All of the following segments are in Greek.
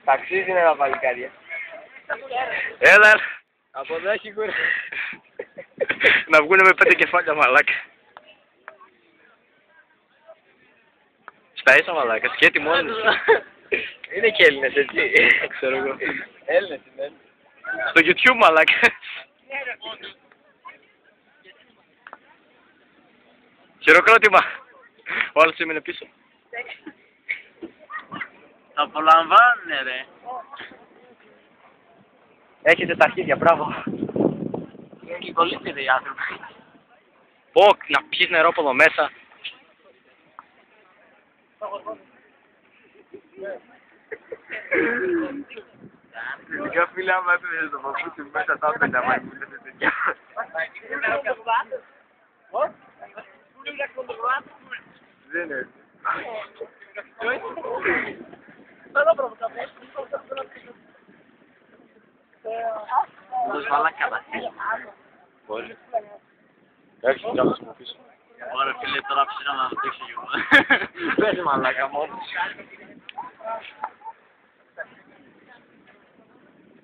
Ταξίζει ένα παλικάρια. Έλα. Από εδώ έχει κούρε. Να βγούνε με 5 κεφάλια μαλάκα. Στα ίσα μαλάκα, σκέτη μόνοι σου. Είναι και Έλληνες έτσι. Ξέρω εγώ. Έλληνες είναι. Στο YouTube μαλάκα. Χειροκρότημα. Ο άλλος έμεινε πίσω. Τα απολαμβάνουνε ρε. Έχετε τα αρχίδια, μπράβο. Είναι και κολλήτηροι οι άνθρωποι. Πω, να πιείς νερό από εδώ μέσα. Ειδικά φίλε, άμα έπαιρνες το παπούτσι μέσα τα έπαιρνε, άμα ήμουν τέτοια. Δεν είναι. Τους βάλαν καταστήλια. Μπορεί. Έρχεται κι άλλος από πίσω. Ωραία φίλε, τώρα ψήνα να το δείξω κι εγώ. Πες μαλάκα μόνος.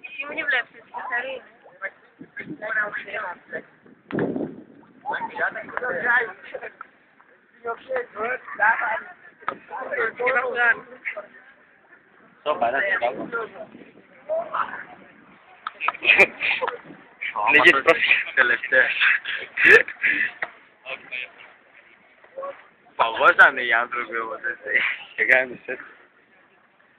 Εσύ μου βλέπεις, καθαρή. Σώπα, ρε, κάτω. Λίγες πρόσφυγες. Τελευταίες. Παγώσανε οι άνθρωποι όμως έτσι. Και κάνεις έτσι.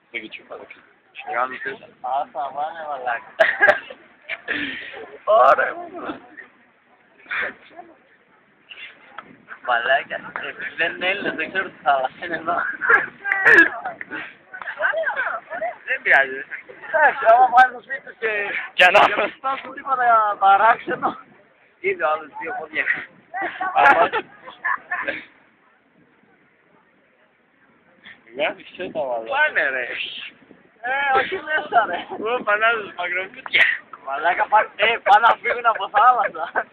Στο YouTube μαλάκα. Και κάνουν έτσι. Άσα πάνε μαλάκα. Ωραία. Μαλάκα. Δεν είναι Έλληνες, δεν ξέρω τι θα είναι εδώ. Δεν πειράζει. Εντάξει, άμα πάνε στο σπίτι τους και ανάπασα. φτάσουν τίποτα παράξενο. Είδε ο άλλος 2 πόδια. Βγάζεις και τα μαλάκα. Πάνε ρε. Όχι μέσα ρε. Ω, πανάζεις μακροκούτια. Μαλάκα πάνε να φύγουν από θάλασσα.